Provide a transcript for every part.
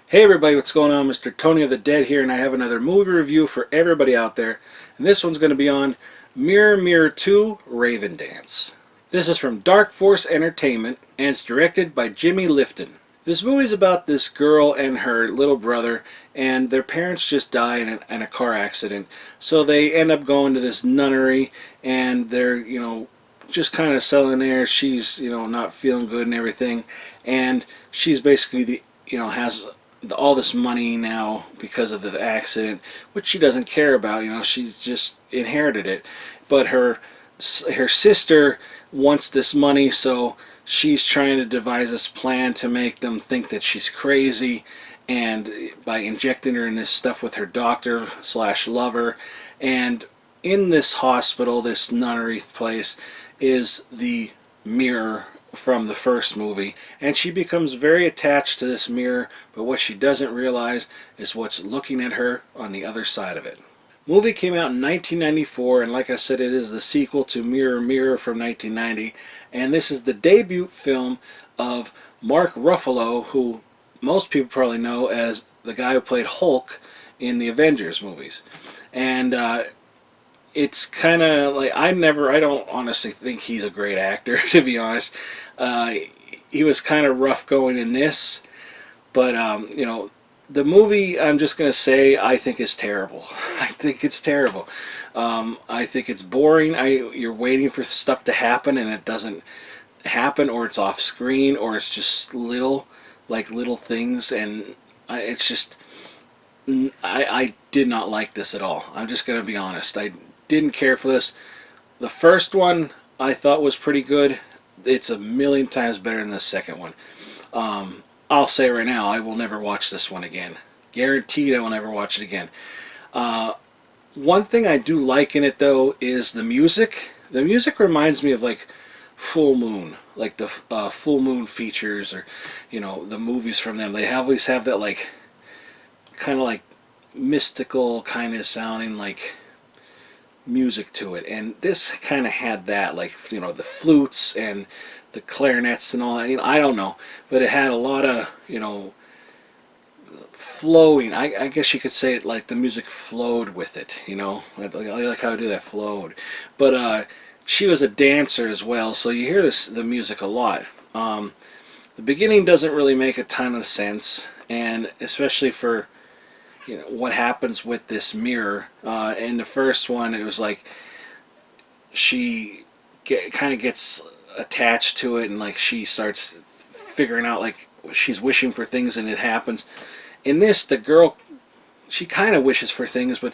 Hey everybody, what's going on? Mr. Tony of the Dead here, and I have another movie review for everybody out there. And this one's going to be on Mirror Mirror 2 Raven Dance. This is from Dark Force Entertainment, and it's directed by Jimmy Lifton. This movie is about this girl and her little brother, and their parents just die in a car accident. So they end up going to this nunnery, and they're, just kind of selling there. She's, not feeling good and everything. And she's basically has all this money now because of the accident, which she doesn't care about. She just inherited it. But her sister wants this money, so she's trying to devise this plan to make them think that she's crazy, and by injecting her in this stuff with her doctor slash lover. And in this hospital, this nunnery place, is the mirror from the first movie, and she becomes very attached to this mirror, but what she doesn't realize is what's looking at her on the other side of it. Movie came out in 1994, and like I said, it is the sequel to Mirror Mirror from 1990, and this is the debut film of Mark Ruffalo, who most people probably know as the guy who played Hulk in the Avengers movies. And it's kind of like, I don't honestly think he's a great actor, to be honest. He was kind of rough going in this, but the movie, I'm just going to say, I think is terrible. I think it's terrible. I think it's boring. You're waiting for stuff to happen and it doesn't happen, or it's off screen, or it's just little things, and it's just, I did not like this at all. I'm just going to be honest. I didn't care for this. The first one I thought was pretty good. It's a million times better than the second one. I'll say right now, I will never watch this one again. Guaranteed I will never watch it again. One thing I do like in it, though, is the music. The music reminds me of like Full Moon, like the Full Moon features, or the movies from them. They always have that like kind of like mystical kind of sounding like music to it, and this kind of had that, like, the flutes and the clarinets and all that. I don't know, but it had a lot of flowing. I guess you could say it like the music flowed with it. I like how I do that, flowed. But she was a dancer as well, so you hear the music a lot. The beginning doesn't really make a ton of sense, and especially for what happens with this mirror. In the first one, it was like she kind of gets attached to it, and like she starts figuring out, like, she's wishing for things and it happens. In this, the girl, she kind of wishes for things, but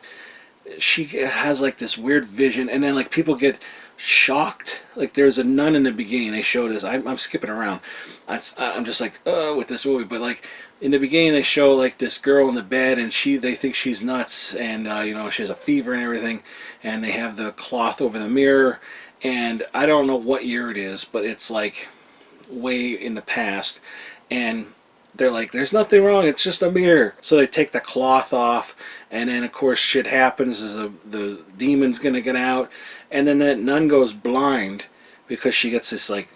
she has like this weird vision, and then like people get shocked. Like there's a nun in the beginning, they showed us. I'm skipping around. I'm just like, with this movie. But like in the beginning, they show like this girl in the bed, and they think she's nuts, and she has a fever and everything, and they have the cloth over the mirror, and I don't know what year it is, but it's like way in the past, and they're like, there's nothing wrong, it's just a mirror. So they take the cloth off, and then of course shit happens, as the demon's gonna get out, and then that nun goes blind because she gets this like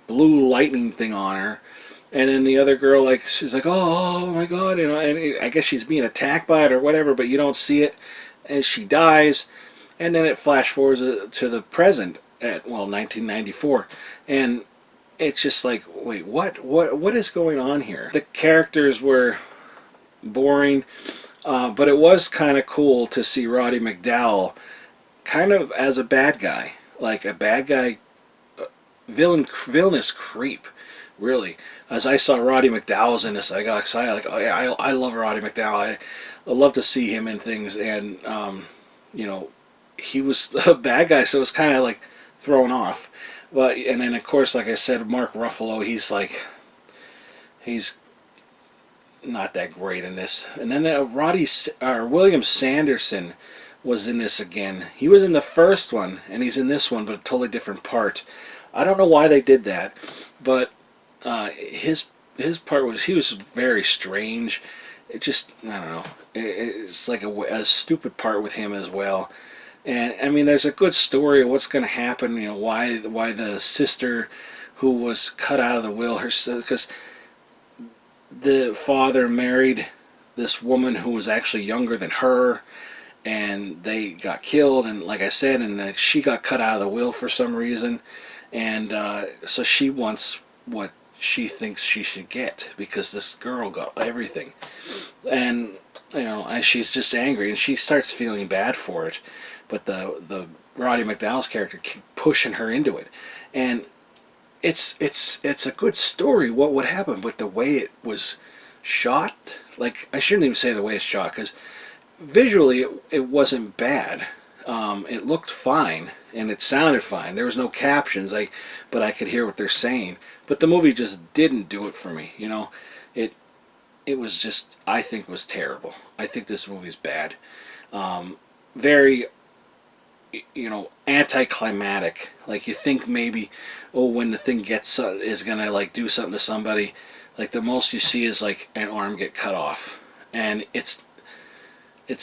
blue lightning thing on her. And then the other girl, like, she's like, oh my god, and I guess she's being attacked by it or whatever, but you don't see it, and she dies. And then it flash forwards to the present at, 1994, and it's just like, wait, what is going on here? The characters were boring, but it was kind of cool to see Roddy McDowall kind of as a bad guy, like a bad guy, villainous creep, really. As I saw Roddy McDowall's in this, I got excited, like, oh yeah, I love Roddy McDowall. I love to see him in things, and he was a bad guy, so it was kind of like thrown off. But, and then of course, like I said, Mark Ruffalo, he's not that great in this. And then William Sanderson was in this again. He was in the first one, and he's in this one, but a totally different part. I don't know why they did that, but his part was, he was very strange. It just, I don't know. It's like a stupid part with him as well. And I mean, there's a good story of what's going to happen. Why the sister who was cut out of the will, because the father married this woman who was actually younger than her, and they got killed, and like I said, and she got cut out of the will for some reason, and so she wants what she thinks she should get because this girl got everything, and she's just angry, and she starts feeling bad for it, but the Roddy McDowall's character keep pushing her into it, and it's a good story what would happen, but the way it was shot, like I shouldn't even say the way it's shot because visually it wasn't bad. It looked fine and it sounded fine. There was no captions, but I could hear what they're saying. But the movie just didn't do it for me. It was just, I think, was terrible. I think this movie's bad. Very, anticlimactic. Like you think maybe, oh, when the thing is gonna like do something to somebody, like the most you see is like an arm get cut off, and it's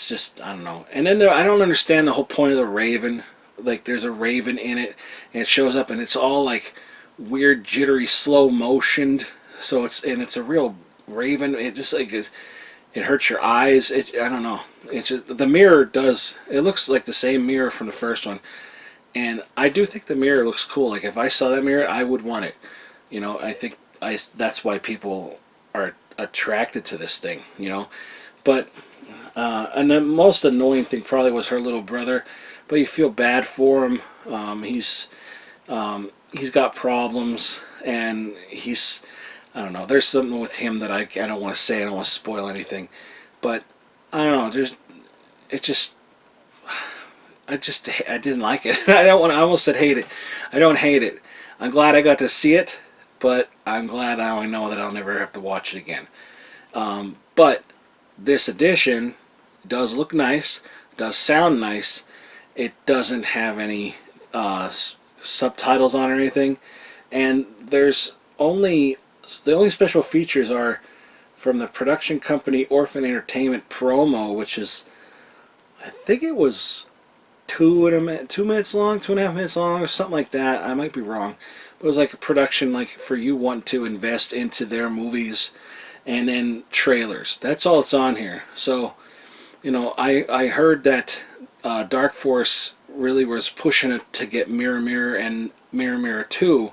just, I don't know. And then I don't understand the whole point of the raven. Like there's a raven in it, and it shows up, and it's all like weird, jittery, slow motioned. So it's a real raven. It just like it hurts your eyes. I don't know. It's just, the mirror does. It looks like the same mirror from the first one, and I do think the mirror looks cool. Like if I saw that mirror, I would want it. I think that's why people are attracted to this thing. But. And the most annoying thing probably was her little brother, but you feel bad for him. He's got problems, and I don't know. There's something with him that I don't want to say. I don't want to spoil anything, but I don't know. I didn't like it. I almost said hate it. I don't hate it. I'm glad I got to see it, but I'm glad I know that I'll never have to watch it again. But this edition does look nice, does sound nice. It doesn't have any subtitles on or anything, and the only special features are from the production company Orphan Entertainment promo, which is, I think it was 2 minutes long, 2.5 minutes long, or something like that. I might be wrong. It was like a production, like for you want to invest into their movies, and then trailers. That's all it's on here. So, I heard that Dark Force really was pushing it to get Mirror Mirror and Mirror Mirror 2.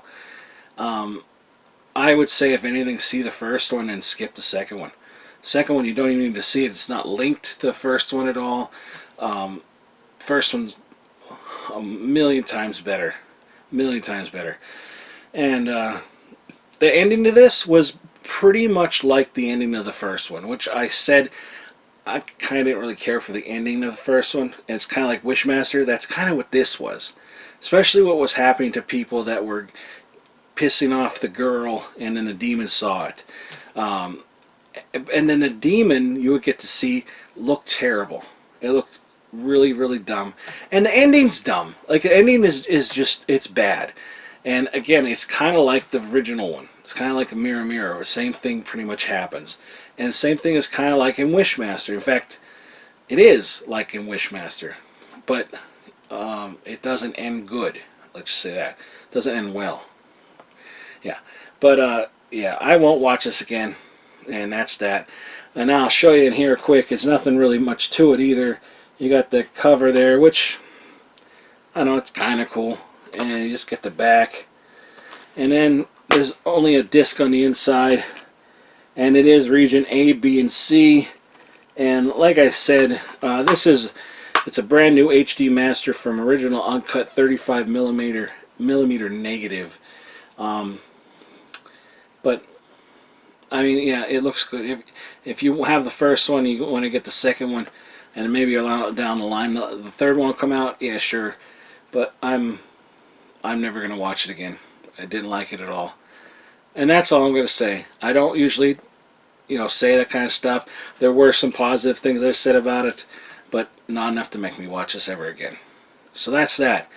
I would say, if anything, see the first one and skip the second one. Second one, you don't even need to see it. It's not linked to the first one at all. First one's a million times better. Million times better. And the ending to this was pretty much like the ending of the first one, which I said I kind of didn't really care for the ending of the first one. And it's kind of like Wishmaster. That's kind of what this was. Especially what was happening to people that were pissing off the girl, and then the demon saw it. And then the demon you would get to see looked terrible. It looked really, really dumb. And the ending's dumb. Like, the ending is just, it's bad. And again, it's kind of like the original one. It's kind of like a Mirror Mirror. The same thing pretty much happens. And the same thing is kind of like in Wishmaster. In fact, it is like in Wishmaster. But it doesn't end good. Let's just say that. It doesn't end well. Yeah. But, yeah, I won't watch this again. And that's that. And now I'll show you in here quick. It's nothing really much to it either. You got the cover there, which, I don't know, it's kind of cool. And you just get the back. And then there's only a disc on the inside. And it is region A, B, and C. And like I said, it's a brand new HD master from original uncut 35 millimeter negative. But I mean, yeah, it looks good. If you have the first one, you want to get the second one, and maybe allow it down the line. The third one will come out, yeah, sure. But I'm never gonna watch it again. I didn't like it at all. And that's all I'm gonna say. I don't usually, say that kind of stuff. There were some positive things I said about it, but not enough to make me watch this ever again. So that's that.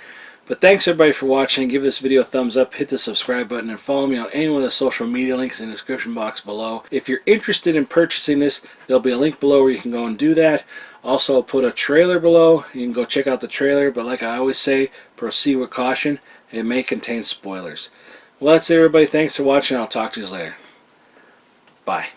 But thanks everybody for watching. Give this video a thumbs up, hit the subscribe button, and follow me on any one of the social media links in the description box below. If you're interested in purchasing this, there'll be a link below where you can go and do that. Also, I'll put a trailer below. You can go check out the trailer, but like I always say, proceed with caution. It may contain spoilers. Well, that's it, everybody. Thanks for watching. I'll talk to you later. Bye.